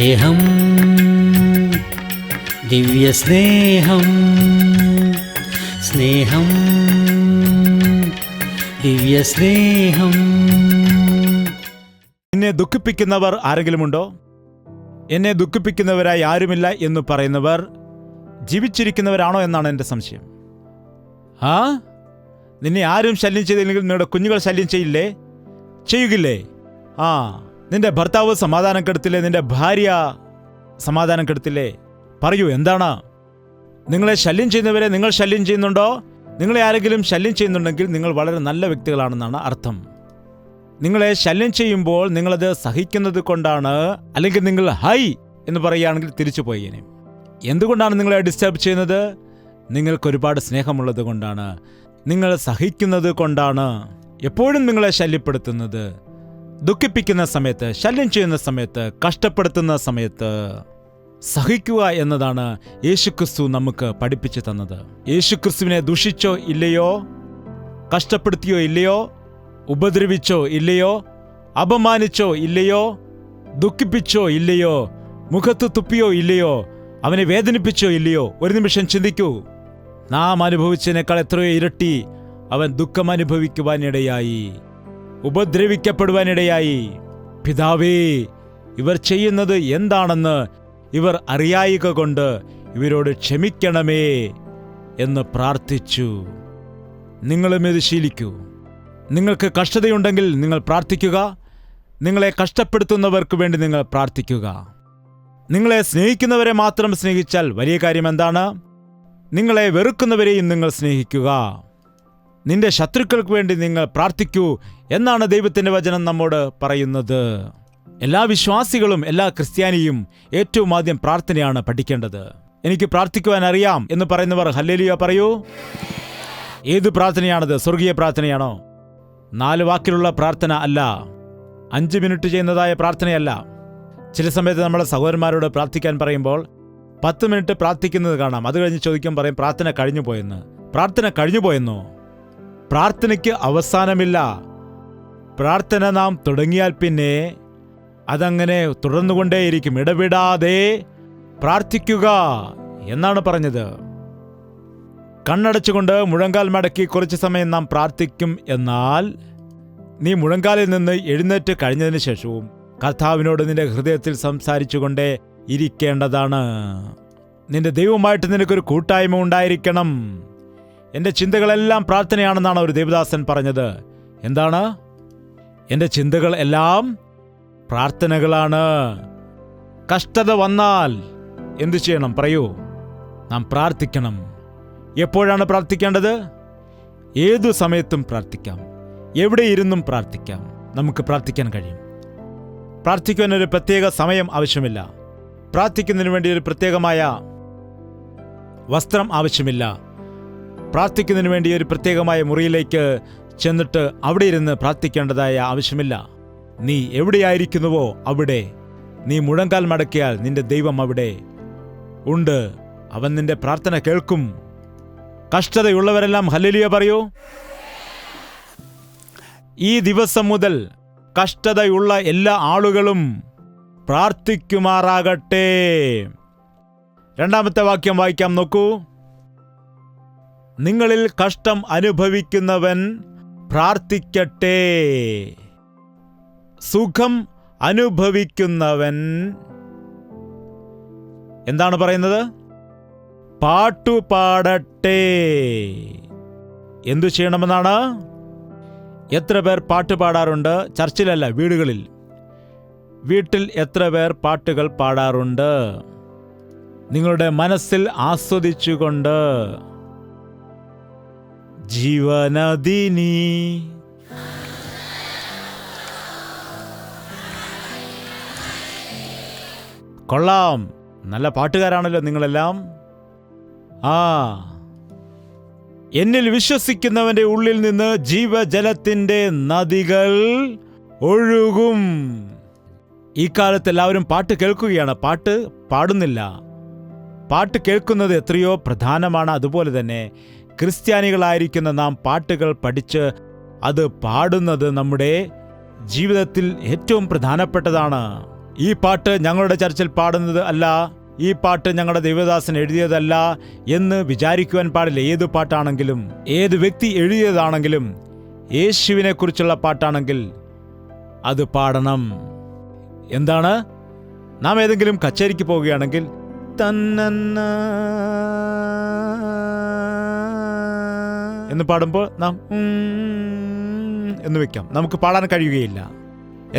സ്നേഹം, ദിവ്യസ്നേഹം, സ്നേഹം, ദിവ്യസ്നേഹം. എന്നെ ദുഃഖിപ്പിക്കുന്നവർ ആരെങ്കിലുമുണ്ടോ? എന്നെ ദുഃഖിപ്പിക്കുന്നവരായി ആരുമില്ല എന്ന് പറയുന്നവർ ജീവിച്ചിരിക്കുന്നവരാണോ എന്നാണ് എൻ്റെ സംശയം. നിന്നെ ആരും ശല്യം ചെയ്തില്ലെങ്കിൽ നിങ്ങളുടെ കുഞ്ഞുങ്ങൾ ശല്യം ചെയ്യില്ലേ? ചെയ്യുകില്ലേ? നിന്റെ ഭർത്താവ് സമാധാനം കെടുത്തില്ലേ? നിന്റെ ഭാര്യ സമാധാനം കെടുത്തില്ലേ? പറയൂ, എന്താണ്? നിങ്ങളെ ശല്യം ചെയ്യുന്നവരെ നിങ്ങൾ ശല്യം ചെയ്യുന്നുണ്ടോ? നിങ്ങളെ ആരെങ്കിലും ശല്യം ചെയ്യുന്നുണ്ടെങ്കിൽ നിങ്ങൾ വളരെ നല്ല വ്യക്തികളാണെന്നാണ് അർത്ഥം. നിങ്ങളെ ശല്യം ചെയ്യുമ്പോൾ നിങ്ങളത് സഹിക്കുന്നത് കൊണ്ടാണ്. അല്ലെങ്കിൽ നിങ്ങൾ ഹൈ എന്ന് പറയുകയാണെങ്കിൽ തിരിച്ചു പോയേനെ. എന്തുകൊണ്ടാണ് നിങ്ങളെ ഡിസ്റ്റർബ് ചെയ്യുന്നത്? നിങ്ങൾക്കൊരുപാട് സ്നേഹമുള്ളത് കൊണ്ടാണ്. നിങ്ങൾ സഹിക്കുന്നത് കൊണ്ടാണ് എപ്പോഴും നിങ്ങളെ ശല്യപ്പെടുത്തുന്നത്. ദുഃഖിപ്പിക്കുന്ന സമയത്ത്, ശല്യം ചെയ്യുന്ന സമയത്ത്, കഷ്ടപ്പെടുത്തുന്ന സമയത്ത് സഹിക്കുക എന്നതാണ് യേശുക്രിസ്തു നമുക്ക് പഠിപ്പിച്ചു തന്നത്. യേശുക്രിസ്തുവിനെ ദുഷിച്ചോ ഇല്ലയോ, കഷ്ടപ്പെടുത്തിയോ ഇല്ലയോ, ഉപദ്രവിച്ചോ ഇല്ലയോ, അപമാനിച്ചോ ഇല്ലയോ, ദുഃഖിപ്പിച്ചോ ഇല്ലയോ, മുഖത്ത് തുപ്പിയോ ഇല്ലയോ, അവനെ വേദനിപ്പിച്ചോ ഇല്ലയോ? ഒരു നിമിഷം ചിന്തിക്കൂ. നാം അനുഭവിച്ചതിനേക്കാൾ എത്രയോ ഇരട്ടി അവൻ ദുഃഖം അനുഭവിക്കുവാനിടയായി, ഉപദ്രവിക്കപ്പെടുവാനിടയായി. പിതാവേ, ഇവർ ചെയ്യുന്നത് എന്താണെന്ന് ഇവർ അറിയായിക കൊണ്ട് ഇവരോട് ക്ഷമിക്കണമേ എന്ന് പ്രാർത്ഥിച്ചു. നിങ്ങളും ഇത് ശീലിക്കൂ. നിങ്ങൾക്ക് കഷ്ടതയുണ്ടെങ്കിൽ നിങ്ങൾ പ്രാർത്ഥിക്കുക. നിങ്ങളെ കഷ്ടപ്പെടുത്തുന്നവർക്ക് വേണ്ടി നിങ്ങൾ പ്രാർത്ഥിക്കുക. നിങ്ങളെ സ്നേഹിക്കുന്നവരെ മാത്രം സ്നേഹിച്ചാൽ വലിയ കാര്യം എന്താണ്? നിങ്ങളെ വെറുക്കുന്നവരെയും നിങ്ങൾ സ്നേഹിക്കുക. നിന്റെ ശത്രുക്കൾക്ക് വേണ്ടി നിങ്ങൾ പ്രാർത്ഥിക്കൂ എന്നാണ് ദൈവത്തിൻ്റെ വചനം നമ്മോട് പറയുന്നത്. എല്ലാ വിശ്വാസികളും, എല്ലാ ക്രിസ്ത്യാനിയും ഏറ്റവും ആദ്യം പ്രാർത്ഥനയാണ് പഠിക്കേണ്ടത്. എനിക്ക് പ്രാർത്ഥിക്കുവാൻ അറിയാം എന്ന് പറയുന്നവർ ഹല്ലേലൂയ പറയൂ. ഏത് പ്രാർത്ഥനയാണത്? സ്വർഗീയ പ്രാർത്ഥനയാണോ? 4 വാക്കിലുള്ള പ്രാർത്ഥന അല്ല, 5 മിനിറ്റ് ചെയ്യുന്നതായ പ്രാർത്ഥനയല്ല. ചില സമയത്ത് നമ്മുടെ സഹോദരന്മാരോട് പ്രാർത്ഥിക്കാൻ പറയുമ്പോൾ 10 മിനിറ്റ് പ്രാർത്ഥിക്കുന്നത് കാണാം. അത് കഴിഞ്ഞ് ചോദിക്കാൻ പറയും പ്രാർത്ഥന കഴിഞ്ഞു പോയെന്ന്. പ്രാർത്ഥന കഴിഞ്ഞു പോയെന്നോ? പ്രാർത്ഥനയ്ക്ക് അവസാനമില്ല. പ്രാർത്ഥന നാം തുടങ്ങിയാൽ പിന്നെ അതങ്ങനെ തുടർന്നുകൊണ്ടേയിരിക്കും. ഇടവിടാതെ പ്രാർത്ഥിക്കുക എന്നാണ് പറഞ്ഞത്. കണ്ണടച്ചുകൊണ്ട് മുഴങ്കാൽ മടക്കി കുറച്ച് സമയം നാം പ്രാർത്ഥിക്കും. എന്നാൽ നീ മുഴങ്കാലിൽ നിന്ന് എഴുന്നേറ്റ് കഴിഞ്ഞതിന് ശേഷവും കർത്താവിനോട് നിന്റെ ഹൃദയത്തിൽ സംസാരിച്ചുകൊണ്ടേ ഇരിക്കേണ്ടതാണ്. നിന്റെ ദൈവവുമായിട്ട് നിനക്കൊരു കൂട്ടായ്മ ഉണ്ടായിരിക്കണം. എൻ്റെ ചിന്തകളെല്ലാം പ്രാർത്ഥനയാണെന്നാണ് ഒരു ദേവദാസൻ പറഞ്ഞത്. എന്താണ്? എൻ്റെ ചിന്തകൾ എല്ലാം പ്രാർത്ഥനകളാണ്. കഷ്ടത വന്നാൽ എന്തു ചെയ്യണം? പറയൂ. നാം പ്രാർത്ഥിക്കണം. എപ്പോഴാണ് പ്രാർത്ഥിക്കേണ്ടത്? ഏതു സമയത്തും പ്രാർത്ഥിക്കാം, എവിടെ ഇരുന്നും പ്രാർത്ഥിക്കാം. നമുക്ക് പ്രാർത്ഥിക്കാൻ കഴിയും. പ്രാർത്ഥിക്കുവാൻ ഒരു പ്രത്യേക സമയം ആവശ്യമില്ല. പ്രാർത്ഥിക്കുന്നതിന് വേണ്ടി ഒരു പ്രത്യേകമായ വസ്ത്രം ആവശ്യമില്ല. പ്രാർത്ഥിക്കുന്നതിന് വേണ്ടി ഒരു പ്രത്യേകമായ മുറിയിലേക്ക് ചെന്നിട്ട് അവിടെ ഇരുന്ന് പ്രാർത്ഥിക്കേണ്ടതായ ആവശ്യമില്ല. നീ എവിടെയായിരിക്കുന്നുവോ അവിടെ, നീ മുഴങ്കാൽ മടക്കിയാൽ നിന്റെ ദൈവം അവിടെ ഉണ്ട്. അവൻ നിന്റെ പ്രാർത്ഥന കേൾക്കും. കഷ്ടതയുള്ളവരെല്ലാം ഹല്ലേലൂയ പറയൂ. ഈ ദിവസം മുതൽ കഷ്ടതയുള്ള എല്ലാ ആളുകളും പ്രാർത്ഥിക്കുമാറാകട്ടെ. 2ാമത്തെ വാക്യം വായിക്കാം, നോക്കൂ. നിങ്ങളിൽ കഷ്ടം അനുഭവിക്കുന്നവൻ പ്രാർത്ഥിക്കട്ടെ. സുഖം അനുഭവിക്കുന്നവൻ എന്താണ് പറയുന്നത്? പാട്ടുപാടട്ടെ. എന്തു ചെയ്യണമെന്നാണ്? എത്ര പേർ പാട്ട് പാടാറുണ്ട്? ചർച്ചിലല്ല, വീടുകളിൽ. വീട്ടിൽ എത്ര പേർ പാട്ടുകൾ പാടാറുണ്ട്? നിങ്ങളുടെ മനസ്സിൽ ആസ്വദിച്ചുകൊണ്ട് ജീവനദിനി കൊള്ളാം, നല്ല പാട്ടുകാരാണല്ലോ നിങ്ങളെല്ലാം. എന്നിൽ വിശ്വസിക്കുന്നവന്റെ ഉള്ളിൽ നിന്ന് ജീവജലത്തിന്റെ നദികൾ ഒഴുകും. ഈ കാലത്ത് എല്ലാവരും പാട്ട് കേൾക്കുകയാണ്, പാട്ട് പാടുന്നില്ല. പാട്ട് കേൾക്കുന്നത് എത്രയോ പ്രധാനമാണ്. അതുപോലെ തന്നെ ക്രിസ്ത്യാനികളായിരിക്കുന്ന നാം പാട്ടുകൾ പഠിച്ച് അത് പാടുന്നത് നമ്മുടെ ജീവിതത്തിൽ ഏറ്റവും പ്രധാനപ്പെട്ടതാണ്. ഈ പാട്ട് ഞങ്ങളുടെ ചർച്ചിൽ പാടുന്നത് അല്ല, ഈ പാട്ട് ഞങ്ങളുടെ ദൈവദാസൻ എഴുതിയതല്ല എന്ന് വിചാരിക്കുവാൻ പാടില്ല. ഏത് പാട്ടാണെങ്കിലും, ഏത് വ്യക്തി എഴുതിയതാണെങ്കിലും, യേശുവിനെ കുറിച്ചുള്ള പാട്ടാണെങ്കിൽ അത് പാടണം. എന്താണ്? നാം ഏതെങ്കിലും കച്ചേരിക്ക് പോവുകയാണെങ്കിൽ തന്നന്ന എന്ന് പാടുമ്പോൾ നാം എന്ന് വെക്കാം, നമുക്ക് പാടാൻ കഴിയുകയില്ല.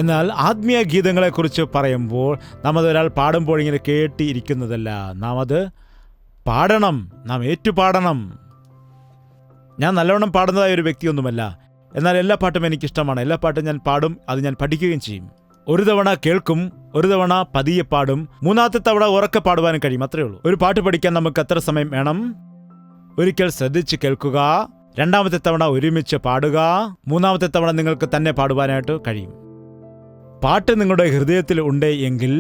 എന്നാൽ ആത്മീയ ഗീതങ്ങളെക്കുറിച്ച് പറയുമ്പോൾ നാം അതൊരാൾ പാടുമ്പോൾ ഇങ്ങനെ കേട്ടിരിക്കുന്നതല്ല, നാം അത് പാടണം, നാം ഏറ്റുപാടണം. ഞാൻ നല്ലവണ്ണം പാടുന്നതായ ഒരു വ്യക്തിയൊന്നുമല്ല, എന്നാൽ എല്ലാ പാട്ടും എനിക്കിഷ്ടമാണ്. എല്ലാ പാട്ടും ഞാൻ പാടും, അത് ഞാൻ പഠിക്കുകയും ചെയ്യും. ഒരു തവണ കേൾക്കും, ഒരു തവണ പതിയെ പാടും, മൂന്നാമത്തെ തവണ ഉറക്കെ പാടുവാനും കഴിയും. അത്രയേ ഉള്ളൂ. ഒരു പാട്ട് പഠിക്കാൻ നമുക്ക് എത്ര സമയം വേണം? ഒരിക്കൽ ശ്രദ്ധിച്ച് കേൾക്കുക, രണ്ടാമത്തെ തവണ ഒരുമിച്ച് പാടുക, മൂന്നാമത്തെ തവണ നിങ്ങൾക്ക് തന്നെ പാടുവാനായിട്ട് കഴിയും. പാട്ട് നിങ്ങളുടെ ഹൃദയത്തിൽ ഉണ്ട് എങ്കിൽ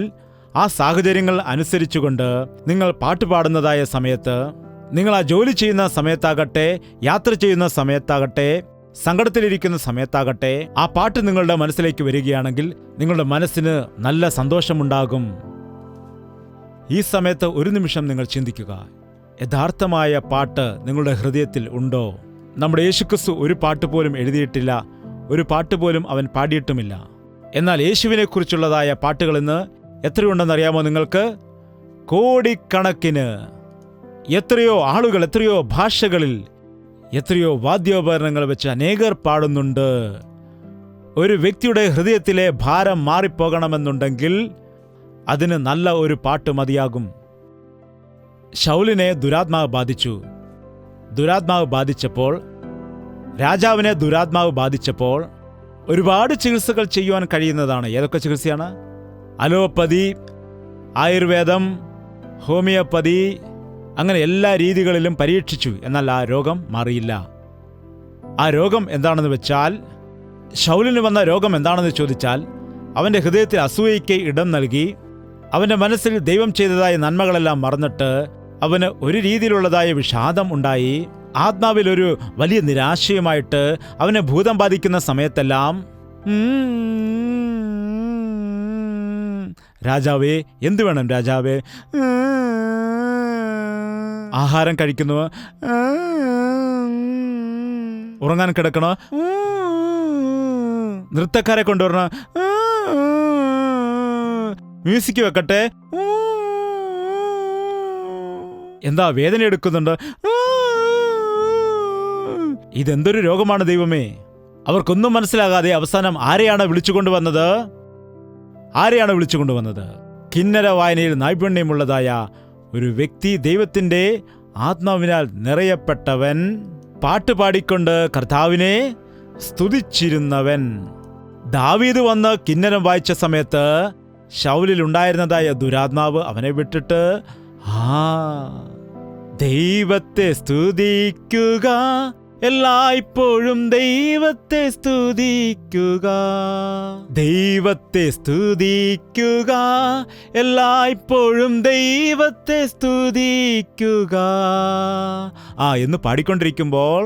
ആ സാഹചര്യങ്ങൾ അനുസരിച്ചുകൊണ്ട് നിങ്ങൾ പാട്ട് പാടുന്നതായ സമയത്ത്, നിങ്ങൾ ആ ജോലി ചെയ്യുന്ന സമയത്താകട്ടെ, യാത്ര ചെയ്യുന്ന സമയത്താകട്ടെ, സങ്കടത്തിലിരിക്കുന്ന സമയത്താകട്ടെ, ആ പാട്ട് നിങ്ങളുടെ മനസ്സിലേക്ക് വരികയാണെങ്കിൽ നിങ്ങളുടെ മനസ്സിന് നല്ല സന്തോഷമുണ്ടാകും. ഈ സമയത്ത് ഒരു നിമിഷം നിങ്ങൾ ചിന്തിക്കുക, യഥാർത്ഥമായ പാട്ട് നിങ്ങളുടെ ഹൃദയത്തിൽ ഉണ്ടോ? നമ്മുടെ യേശുക്രിസ്തു ഒരു പാട്ട് പോലും എഴുതിയിട്ടില്ല, ഒരു പാട്ട് പോലും അവൻ പാടിയിട്ടുമില്ല. എന്നാൽ യേശുവിനെക്കുറിച്ചുള്ളതായ പാട്ടുകൾ ഇന്ന് എത്രയുണ്ടെന്നറിയാമോ നിങ്ങൾക്ക്? കോടിക്കണക്കിന്, എത്രയോ ആളുകൾ, എത്രയോ ഭാഷകളിൽ, എത്രയോ വാദ്യോപകരണങ്ങൾ വെച്ച് അനേകർ പാടുന്നുണ്ട്. ഒരു വ്യക്തിയുടെ ഹൃദയത്തിലെ ഭാരം മാറിപ്പോകണമെന്നുണ്ടെങ്കിൽ അതിന് നല്ല ഒരു പാട്ട് മതിയാകും. ശൗലിനെ ദുരാത്മാവ് ബാധിച്ചു. ദുരാത്മാവ് ബാധിച്ചപ്പോൾ, രാജാവിനെ ദുരാത്മാവ് ബാധിച്ചപ്പോൾ ഒരുപാട് ചികിത്സകൾ ചെയ്യുവാൻ കഴിയുന്നതാണ്. ഏതൊക്കെ ചികിത്സയാണ്? അലോപ്പതി, ആയുർവേദം, ഹോമിയോപ്പതി, അങ്ങനെ എല്ലാ രീതികളിലും പരീക്ഷിച്ചു. എന്നാൽ ആ രോഗം മാറിയില്ല. ആ രോഗം എന്താണെന്ന് വെച്ചാൽ, ശൗലിന് വന്ന രോഗം എന്താണെന്ന് ചോദിച്ചാൽ, അവൻ്റെ ഹൃദയത്തിൽ അസൂയയ്ക്ക് ഇടം നൽകി, അവൻ്റെ മനസ്സിൽ ദൈവം ചെയ്തതായ നന്മകളെല്ലാം മറന്നിട്ട് അവന് ഒരു രീതിയിലുള്ളതായ വിഷാദം ഉണ്ടായി. ആത്മാവിലൊരു വലിയ നിരാശയുമായിട്ട് അവനെ ഭൂതം ബാധിക്കുന്ന സമയത്തെല്ലാം രാജാവേ, എന്തു വേണം രാജാവേ? ആഹാരം കഴിക്കുന്നു, ഉറങ്ങാൻ കിടക്കണോ, നൃത്തക്കാരെ കൊണ്ടുവരണോ, മ്യൂസിക് വെക്കട്ടെ, എന്താ വേദന എടുക്കുന്നുണ്ട്, ഇതെന്തൊരു രോഗമാണ് ദൈവമേ! അവർക്കൊന്നും മനസ്സിലാകാതെ അവസാനം ആരെയാണ് വിളിച്ചുകൊണ്ടുവന്നത്? ആരെയാണ് വിളിച്ചുകൊണ്ടുവന്നത്? കിന്നര വായനയിൽ നൈപുണ്യമുള്ളതായ ഒരു വ്യക്തി, ദൈവത്തിൻ്റെ ആത്മാവിനാൽ നിറയപ്പെട്ടവൻ, പാട്ടുപാടിക്കൊണ്ട് കർത്താവിനെ സ്തുതിച്ചിരുന്നവൻ. ദാവീദ് വന്ന് കിന്നരം വായിച്ച സമയത്ത് ശൗലിൽ ഉണ്ടായിരുന്നതായ ദുരാത്മാവ് അവനെ വിട്ടിട്ട് ദൈവത്തെ സ്തുതിക്കുക, എല്ലായ്പ്പോഴും ദൈവത്തെ സ്തുതിക്കുക, ദൈവത്തെ സ്തുതിക്കുക, എല്ലായ്പ്പോഴും ദൈവത്തെ സ്തുതിക്കുക എന്ന് പാടിക്കൊണ്ടിരിക്കുമ്പോൾ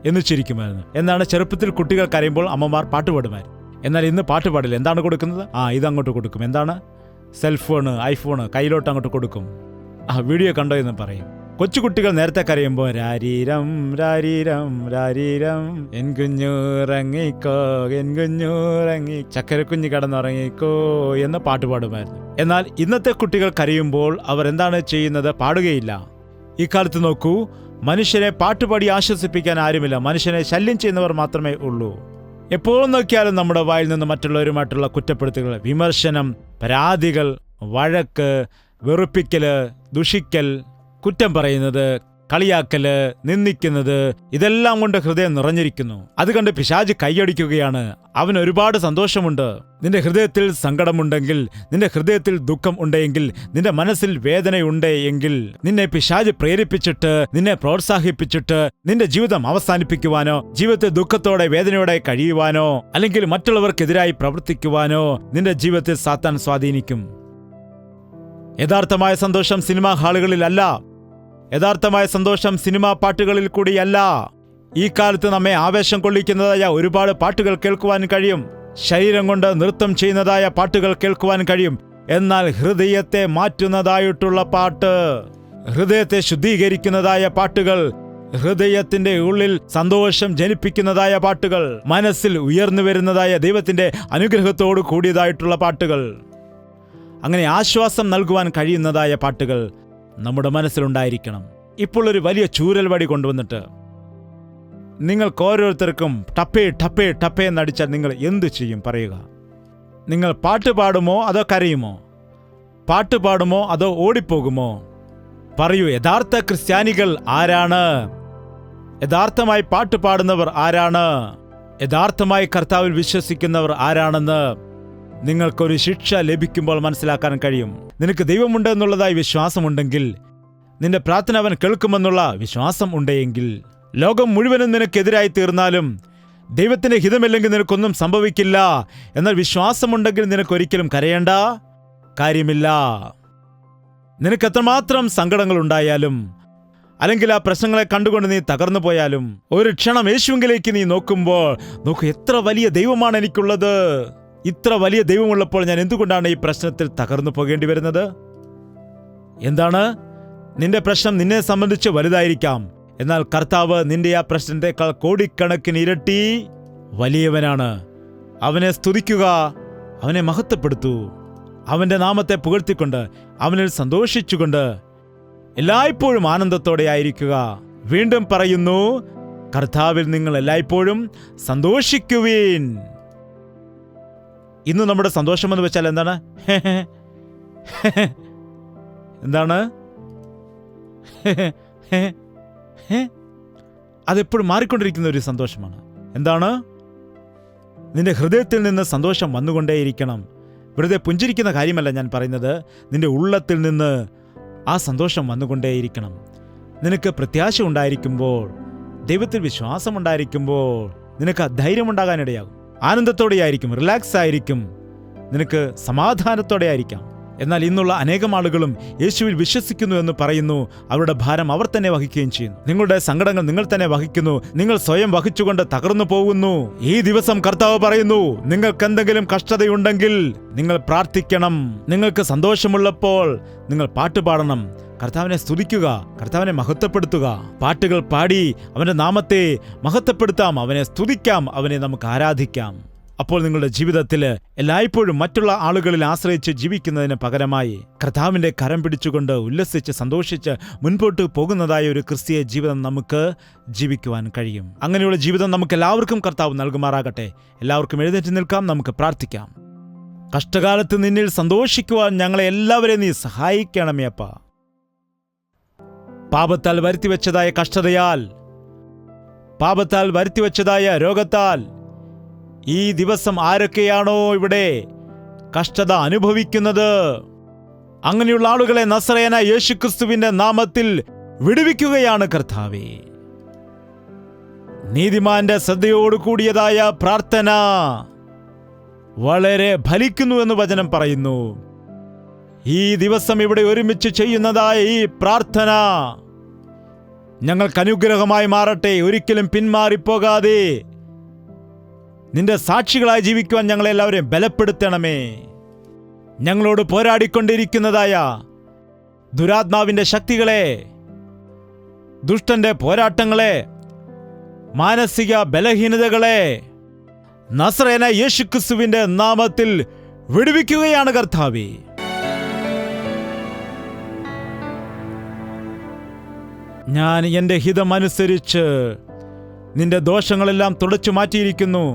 എന്ന് ചിരിക്കുമായിരുന്നു. എന്നാണ് ചെറുപ്പത്തിൽ കുട്ടികൾ കരയുമ്പോൾ അമ്മമാർ പാട്ടുപാടുമായിരുന്നു. എന്നാൽ ഇന്ന് പാട്ട് പാടില്ല. എന്താണ് കൊടുക്കുന്നത്? ഇതങ്ങോട്ട് കൊടുക്കും. എന്താണ്? സെൽഫോണ്, ഐഫോണ് കയ്യിലോട്ട് അങ്ങോട്ട് കൊടുക്കും. വീഡിയോ കണ്ടോ എന്ന് പറയും. കൊച്ചുകുട്ടികൾ നേരത്തെ കരയുമ്പോൾ രാരീരം രാരീരം രാരീരം എൻ കുഞ്ഞുറങ്ങിക്കോ, എൻ കുഞ്ഞുറങ്ങി, ചക്കരക്കുഞ്ഞ് കിടന്നുറങ്ങിക്കോ എന്ന് പാട്ട് പാടുമായിരുന്നു. എന്നാൽ ഇന്നത്തെ കുട്ടികൾ കരയുമ്പോൾ അവർ എന്താണ് ചെയ്യുന്നത്? പാടുകയില്ല. ഇക്കാലത്ത് നോക്കൂ, മനുഷ്യനെ പാട്ടുപാടി ആശ്വസിപ്പിക്കാൻ ആരുമില്ല. മനുഷ്യനെ ശല്യം ചെയ്യുന്നവർ മാത്രമേ ഉള്ളൂ. എപ്പോൾ നോക്കിയാലും നമ്മുടെ വായിൽ നിന്ന് മറ്റുള്ളവരുമായിട്ടുള്ള കുറ്റപ്പെടുത്തുകൾ, വിമർശനം, പരാതികൾ, വഴക്ക്, വെറുപ്പിക്കല്, ദുഷിക്കൽ, കുറ്റം പറയുന്നത്, കളിയാക്കല്, നിന്ദിക്കുന്നത്, ഇതെല്ലാം കൊണ്ട് ഹൃദയം നിറഞ്ഞിരിക്കുന്നു. അത് കണ്ട് പിശാച് കൈയടിക്കുകയാണ്. അവന് ഒരുപാട് സന്തോഷമുണ്ട്. നിന്റെ ഹൃദയത്തിൽ സങ്കടമുണ്ടെങ്കിൽ, നിന്റെ ഹൃദയത്തിൽ ദുഃഖം ഉണ്ടെങ്കിൽ, നിന്റെ മനസ്സിൽ വേദനയുണ്ട് എങ്കിൽ, നിന്നെ പിശാച് പ്രേരിപ്പിച്ചിട്ട്, നിന്നെ പ്രോത്സാഹിപ്പിച്ചിട്ട് നിന്റെ ജീവിതം അവസാനിപ്പിക്കുവാനോ, ജീവിതത്തിൽ ദുഃഖത്തോടെ വേദനയോടെ കഴിയുവാനോ, അല്ലെങ്കിൽ മറ്റുള്ളവർക്കെതിരായി പ്രവർത്തിക്കുവാനോ നിന്റെ ജീവിതത്തിൽ സാത്താൻ സ്വാധീനിക്കും. യഥാർത്ഥമായ സന്തോഷം സിനിമാ ഹാളുകളിലല്ല, യഥാർത്ഥമായ സന്തോഷം സിനിമാ പാട്ടുകളിൽ കൂടിയല്ല. ഈ കാലത്ത് നമ്മെ ആവേശം കൊള്ളിക്കുന്നതായ ഒരുപാട് പാട്ടുകൾ കേൾക്കുവാൻ കഴിയും. ശരീരം കൊണ്ട് നൃത്തം ചെയ്യുന്നതായ പാട്ടുകൾ കേൾക്കുവാൻ കഴിയും. എന്നാൽ ഹൃദയത്തെ മാറ്റുന്നതായിട്ടുള്ള പാട്ട്, ഹൃദയത്തെ ശുദ്ധീകരിക്കുന്നതായ പാട്ടുകൾ, ഹൃദയത്തിന്റെ ഉള്ളിൽ സന്തോഷം ജനിപ്പിക്കുന്നതായ പാട്ടുകൾ, മനസ്സിൽ ഉയർന്നു വരുന്നതായ ദൈവത്തിന്റെ അനുഗ്രഹത്തോട് കൂടിയതായിട്ടുള്ള പാട്ടുകൾ, അങ്ങനെ ആശ്വാസം നൽകുവാൻ കഴിയുന്നതായ പാട്ടുകൾ നമ്മുടെ മനസ്സിലുണ്ടായിരിക്കണം. ഇപ്പോൾ ഒരു വലിയ ചൂരൽവടി കൊണ്ടുവന്നിട്ട് നിങ്ങൾക്ക് ഓരോരുത്തർക്കും ടപ്പേ ടപ്പേ ടപ്പേ എന്നടിച്ചാൽ നിങ്ങൾ എന്തു ചെയ്യും? പറയുക. നിങ്ങൾ പാട്ട് പാടുമോ അതോ കരയുമോ? പാട്ട് പാടുമോ അതോ ഓടിപ്പോകുമോ? പറയൂ, യഥാർത്ഥ ക്രിസ്ത്യാനികൾ ആരാണ്? യഥാർത്ഥമായി പാട്ട് പാടുന്നവർ ആരാണ്? യഥാർത്ഥമായി കർത്താവിൽ വിശ്വസിക്കുന്നവർ ആരാണെന്ന് നിങ്ങൾക്കൊരു ശിക്ഷ ലഭിക്കുമ്പോൾ മനസ്സിലാക്കാൻ കഴിയും. നിനക്ക് ദൈവമുണ്ട് എന്നുള്ളതായി വിശ്വാസമുണ്ടെങ്കിൽ, നിന്റെ പ്രാർത്ഥന അവൻ കേൾക്കുമെന്നുള്ള വിശ്വാസം ഉണ്ടെങ്കിൽ, ലോകം മുഴുവനും നിനക്കെതിരായി തീർന്നാലും ദൈവത്തിന്റെ ഹിതമില്ലെങ്കിൽ നിനക്കൊന്നും സംഭവിക്കില്ല. എന്നാൽ വിശ്വാസമുണ്ടെങ്കിൽ നിനക്കൊരിക്കലും കരയേണ്ട കാര്യമില്ല. നിനക്ക് എത്രമാത്രം സങ്കടങ്ങൾ ഉണ്ടായാലും, അല്ലെങ്കിൽ ആ പ്രശ്നങ്ങളെ കണ്ടുകൊണ്ട് നീ തകർന്നു പോയാലും, ഒരു ക്ഷണം യേശുവിലേക്ക് നീ നോക്കുമ്പോൾ നോക്കൂ, എത്ര വലിയ ദൈവമാണ് എനിക്കുള്ളത്. ഇത്ര വലിയ ദൈവമുള്ളപ്പോൾ ഞാൻ എന്തുകൊണ്ടാണ് ഈ പ്രശ്നത്തിൽ തകർന്നു പോകേണ്ടി വരുന്നത്? എന്താണ്? നിന്റെ പ്രശ്നം നിന്നെ സംബന്ധിച്ച് വലുതായിരിക്കാം. എന്നാൽ കർത്താവ് നിന്റെ ആ പ്രശ്നത്തെക്കാൾ കോടിക്കണക്കിന് ഇരട്ടി വലിയവനാണ്. അവനെ സ്തുതിക്കുക, അവനെ മഹത്വപ്പെടുത്തൂ, അവന്റെ നാമത്തെ പുകഴ്ത്തിക്കൊണ്ട് അവനിൽ സന്തോഷിച്ചുകൊണ്ട് എല്ലായ്പ്പോഴും ആനന്ദത്തോടെ ആയിരിക്കുക. വീണ്ടും പറയുന്നു, കർത്താവിൽ നിങ്ങൾ എല്ലായ്പ്പോഴും സന്തോഷിക്കുവീൻ. ഇന്ന് നമ്മുടെ സന്തോഷമെന്ന് വെച്ചാൽ എന്താണ്? എന്താണ്? അതെപ്പോഴും മാറിക്കൊണ്ടിരിക്കുന്ന ഒരു സന്തോഷമാണ്. എന്താണ്? നിന്റെ ഹൃദയത്തിൽ നിന്ന് സന്തോഷം വന്നുകൊണ്ടേയിരിക്കണം. വെറുതെ പുഞ്ചിരിക്കുന്ന കാര്യമല്ല ഞാൻ പറയുന്നത്. നിന്റെ ഉള്ളത്തിൽ നിന്ന് ആ സന്തോഷം വന്നുകൊണ്ടേയിരിക്കണം. നിനക്ക് പ്രത്യാശ ഉണ്ടായിരിക്കുമ്പോൾ, ദൈവത്തിൽ വിശ്വാസമുണ്ടായിരിക്കുമ്പോൾ നിനക്ക് ധൈര്യമുണ്ടാകാനിടയാകും. ആനന്ദത്തോടെയായിരിക്കും, റിലാക്സ് ആയിരിക്കും, നിനക്ക് സമാധാനത്തോടെ ആയിരിക്കാം. എന്നാൽ ഇന്നുള്ള അനേകം ആളുകളും യേശുവിൽ വിശ്വസിക്കുന്നു എന്ന് പറയുന്നു. അവരുടെ ഭാരം അവർ തന്നെ വഹിക്കുകയും ചെയ്യുന്നു. നിങ്ങളുടെ സങ്കടങ്ങൾ നിങ്ങൾ തന്നെ വഹിക്കുന്നു. നിങ്ങൾ സ്വയം വഹിച്ചുകൊണ്ട് തകർന്നു പോകുന്നു. ഈ ദിവസം കർത്താവ് പറയുന്നു, നിങ്ങൾക്ക് എന്തെങ്കിലും കഷ്ടതയുണ്ടെങ്കിൽ നിങ്ങൾ പ്രാർത്ഥിക്കണം. നിങ്ങൾക്ക് സന്തോഷമുള്ളപ്പോൾ നിങ്ങൾ പാട്ട് പാടണം. കർത്താവിനെ സ്തുതിക്കുക, കർത്താവിനെ മഹത്വപ്പെടുത്തുക. പാട്ടുകൾ പാടി അവന്റെ നാമത്തെ മഹത്വപ്പെടുത്താം, അവനെ സ്തുതിക്കാം, അവനെ നമുക്ക് ആരാധിക്കാം. അപ്പോൾ നിങ്ങളുടെ ജീവിതത്തിൽ എല്ലായ്പ്പോഴും മറ്റുള്ള ആളുകളിൽ ആശ്രയിച്ച് ജീവിക്കുന്നതിന് പകരമായി കർത്താവിന്റെ കരം പിടിച്ചുകൊണ്ട് ഉല്ലസിച്ച് സന്തോഷിച്ച് മുൻപോട്ട് പോകുന്നതായ ഒരു ക്രിസ്തീയ ജീവിതം നമുക്ക് ജീവിക്കുവാൻ കഴിയും. അങ്ങനെയുള്ള ജീവിതം നമുക്ക് എല്ലാവർക്കും കർത്താവ് നൽകുമാറാകട്ടെ. എല്ലാവർക്കും എഴുന്നേറ്റ് നിൽക്കാം, നമുക്ക് പ്രാർത്ഥിക്കാം. കഷ്ടകാലത്ത് നിന്നിൽ സന്തോഷിക്കുവാൻ ഞങ്ങളെ എല്ലാവരെയും നീ സഹായിക്കണമേ അപ്പ. പാപത്താൽ വരുത്തിവെച്ചതായ കഷ്ടതയാൽ, പാപത്താൽ വരുത്തിവെച്ചതായ രോഗത്താൽ ഈ ദിവസം ആരൊക്കെയാണോ ഇവിടെ കഷ്ടത അനുഭവിക്കുന്നത്, അങ്ങനെയുള്ള ആളുകളെ നസറേയനായ യേശുക്രിസ്തുവിന്റെ നാമത്തിൽ വിടുവിക്കുകയാണ് കർത്താവേ. നീതിമാന്റെ ശ്രദ്ധയോടുകൂടിയതായ പ്രാർത്ഥന വളരെ ഫലിക്കുന്നു എന്ന് വചനം പറയുന്നു. ഈ ദിവസം ഇവിടെ ഒരുമിച്ച് ചെയ്യുന്നതായ ഈ പ്രാർത്ഥന ഞങ്ങൾക്ക് അനുഗ്രഹമായി മാറട്ടെ. ഒരിക്കലും പിന്മാറിപ്പോകാതെ നിന്റെ സാക്ഷികളായി ജീവിക്കുവാൻ ഞങ്ങളെല്ലാവരെയും ബലപ്പെടുത്തണമേ. ഞങ്ങളോട് പോരാടിക്കൊണ്ടിരിക്കുന്നതായ ദുരാത്മാവിന്റെ ശക്തികളെ, ദുഷ്ടന്റെ പോരാട്ടങ്ങളെ, മാനസിക ബലഹീനതകളെ നസറേയനായ യേശുക്രിസ്തുവിന്റെ നാമത്തിൽ വിടുവിക്കുകയാണ് കർത്താവേ. ഞാൻ എൻ്റെ ഹിതമനുസരിച്ച് നിന്റെ ദോഷങ്ങളെല്ലാം തുടച്ചു മാറ്റിയിരിക്കുന്നു.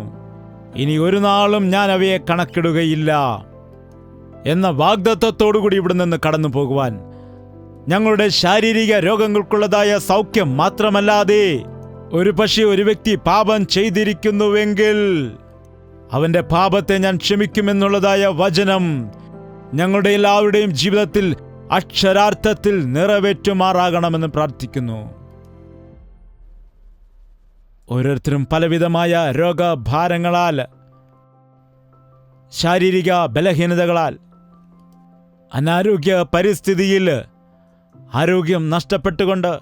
ഇനി ഒരു നാളും ഞാൻ അവയെ കണക്കിടുകയില്ല എന്ന വാഗ്ദത്തത്തോടുകൂടി ഇവിടെ നിന്ന് കടന്നു പോകുവാൻ, ഞങ്ങളുടെ ശാരീരിക രോഗങ്ങൾക്കുള്ളതായ സൗഖ്യം മാത്രമല്ലാതെ ഒരു പക്ഷേ ഒരു വ്യക്തി പാപം ചെയ്തിരിക്കുന്നുവെങ്കിൽ അവന്റെ പാപത്തെ ഞാൻ ക്ഷമിക്കുമെന്നുള്ളതായ വചനം ഞങ്ങളുടെ എല്ലാവരുടെയും ജീവിതത്തിൽ അക്ഷരാർത്ഥത്തിൽ നിറവേറ്റുമാറാകണമെന്ന് പ്രാർത്ഥിക്കുന്നു. ഓരോരുത്തരും പലവിധമായ രോഗഭാരങ്ങളാൽ, ശാരീരിക ബലഹീനതകളാൽ, അനാരോഗ്യ പരിസ്ഥിതിയിൽ ആരോഗ്യം നഷ്ടപ്പെട്ടുകൊണ്ട്,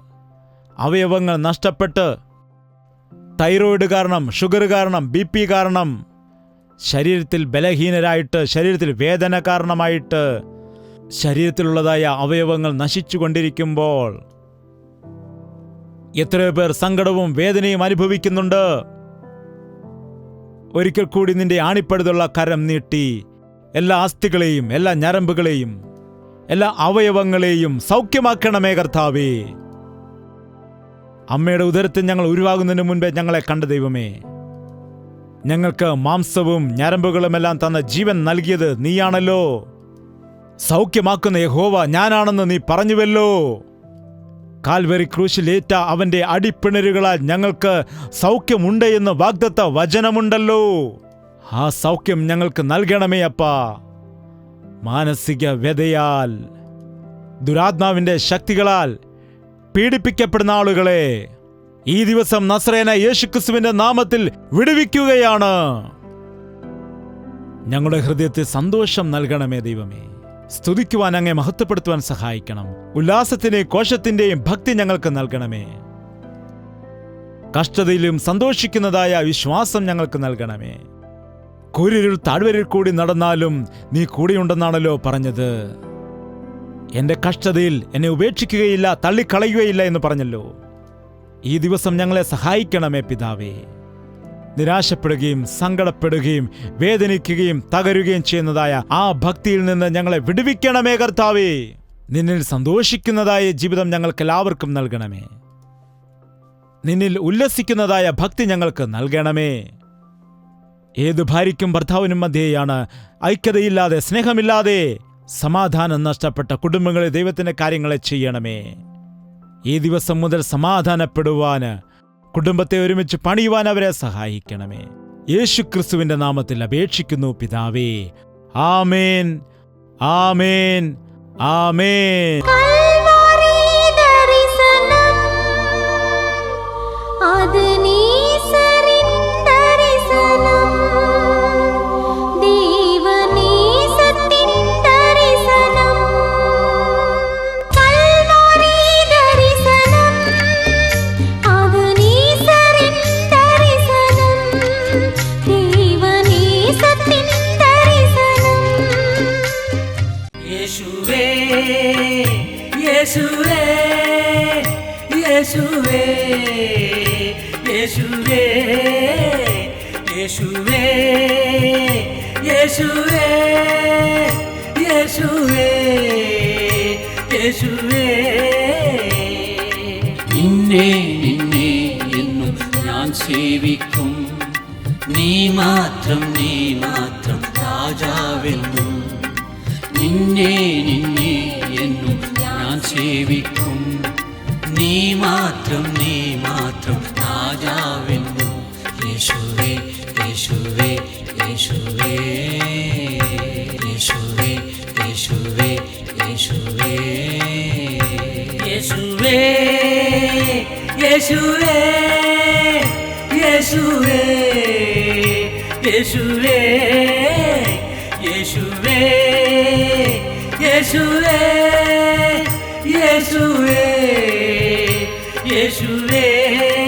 അവയവങ്ങൾ നഷ്ടപ്പെട്ട്, തൈറോയിഡ് കാരണം, ഷുഗർ കാരണം, BP കാരണം, ശരീരത്തിൽ ബലഹീനരായിട്ട്, ശരീരത്തിൽ വേദന കാരണമായിട്ട് ശരീരത്തിലുള്ളതായ അവയവങ്ങൾ നശിച്ചുകൊണ്ടിരിക്കുമ്പോൾ എത്രയോ പേർ സങ്കടവും വേദനയും അനുഭവിക്കുന്നുണ്ട്. ഒരിക്കൽ കൂടി നിന്റെ ആണിപ്പഴുതുള്ള കരം നീട്ടി എല്ലാ അസ്ഥികളെയും, എല്ലാ ഞരമ്പുകളെയും, എല്ലാ അവയവങ്ങളെയും സൗഖ്യമാക്കണമേ കർത്താവേ. അമ്മയുടെ ഉദരത്തിൽ ഞങ്ങൾ ഉരുവാകുന്നതിന് മുൻപേ ഞങ്ങളെ കണ്ട ദൈവമേ, ഞങ്ങൾക്ക് മാംസവും ഞരമ്പുകളുമെല്ലാം തന്ന ജീവൻ നൽകിയത് നീയാണല്ലോ. സൗഖ്യമാക്കുന്ന യഹോവ ഞാനാണെന്ന് നീ പറഞ്ഞുവല്ലോ. കാൽവരി ക്രൂശിലേറ്റ അവന്റെ അടിപ്പിണരുകളാൽ ഞങ്ങൾക്ക് സൗഖ്യമുണ്ട് എന്ന് വാഗ്ദത്ത വചനമുണ്ടല്ലോ. ആ സൗഖ്യം ഞങ്ങൾക്ക് നൽകണമേ അപ്പാ. മാനസിക വ്യതയാൽ, ദുരാത്മാവിന്റെ ശക്തികളാൽ പീഡിപ്പിക്കപ്പെടുന്ന ആളുകളെ ഈ ദിവസം നസ്രയനായ യേശുക്രിസ്തുവിന്റെ നാമത്തിൽ വിടുവിക്കുകയാണ്. ഞങ്ങളുടെ ഹൃദയത്തിൽ സന്തോഷം നൽകണമേ ദൈവമേ. സ്തുതിക്കുവാൻ, അങ്ങേ മഹത്വപ്പെടുത്തുവാൻ സഹായിക്കണം. ഉല്ലാസത്തിന്റെയും കോശത്തിന്റെയും ഭക്തി ഞങ്ങൾക്ക് നൽകണമേ. കഷ്ടതയിലും സന്തോഷിക്കുന്നതായ വിശ്വാസം ഞങ്ങൾക്ക് നൽകണമേ. കൂരിരുൾ താഴ്വരയിൽ കൂടി നടന്നാലും നീ കൂടിയുണ്ടെന്നാണല്ലോ പറഞ്ഞത്. എന്റെ കഷ്ടതയിൽ എന്നെ ഉപേക്ഷിക്കുകയില്ല, തള്ളിക്കളയുകയില്ല എന്ന് പറഞ്ഞല്ലോ. ഈ ദിവസം ഞങ്ങളെ സഹായിക്കണമേ പിതാവേ. നിരാശപ്പെടുകയും സങ്കടപ്പെടുകയും വേദനിക്കുകയും തകരുകയും ചെയ്യുന്നതായ ആ ഭക്തിയിൽ നിന്ന് ഞങ്ങളെ വിടുവിക്കണമേ കർത്താവേ. നിന്നിൽ സന്തോഷിക്കുന്നതായ ജീവിതം ഞങ്ങൾക്ക് എല്ലാവർക്കും നൽകണമേ. നിന്നിൽ ഉല്ലസിക്കുന്നതായ ഭക്തി ഞങ്ങൾക്ക് നൽകണമേ. ഏതു ഭാര്യയ്ക്കും ഭർത്താവിനും മധ്യേയാണ് ഐക്യതയില്ലാതെ, സ്നേഹമില്ലാതെ, സമാധാനം നഷ്ടപ്പെട്ട കുടുംബങ്ങളെ ദൈവത്തിന്റെ കാര്യങ്ങളെ ചെയ്യണമേ. ഈ ദിവസം മുതൽ സമാധാനപ്പെടുവാന്, കുടുംബത്തെ ഒരുമിച്ച് പണിയുവാൻ അവരെ സഹായിക്കണമേ. യേശുക്രിസ്തുവിന്റെ നാമത്തിൽ അപേക്ഷിക്കുന്നു പിതാവേ. ആമേൻ, ആമേൻ, ആമേൻ. യേശുവേ, യേശുവേ, യേശുവേ, യേശുവേ, യേശുവേ, യേശുവേ, യേശുവേ. നിന്നെ നിന്നെ എന്നും ഞാൻ സേവിക്കും, നീ മാത്രം രാജാവെന്നും. നിന്നെ നിന്നെ എന്നും ഞാൻ സേവിക്കും, നീ മാത്രം രാജാവെന്നും. യേശുവേ, യേശുവേ, യേശുവേ, യേശുവേ, യേശുവേ, യേശുവേ, യേശുവേ, യേശുവേ, യേശുവേ, യേശുവേ, യേശുവേ, യേശുവേ, യേശുവേ, യേശുവേ.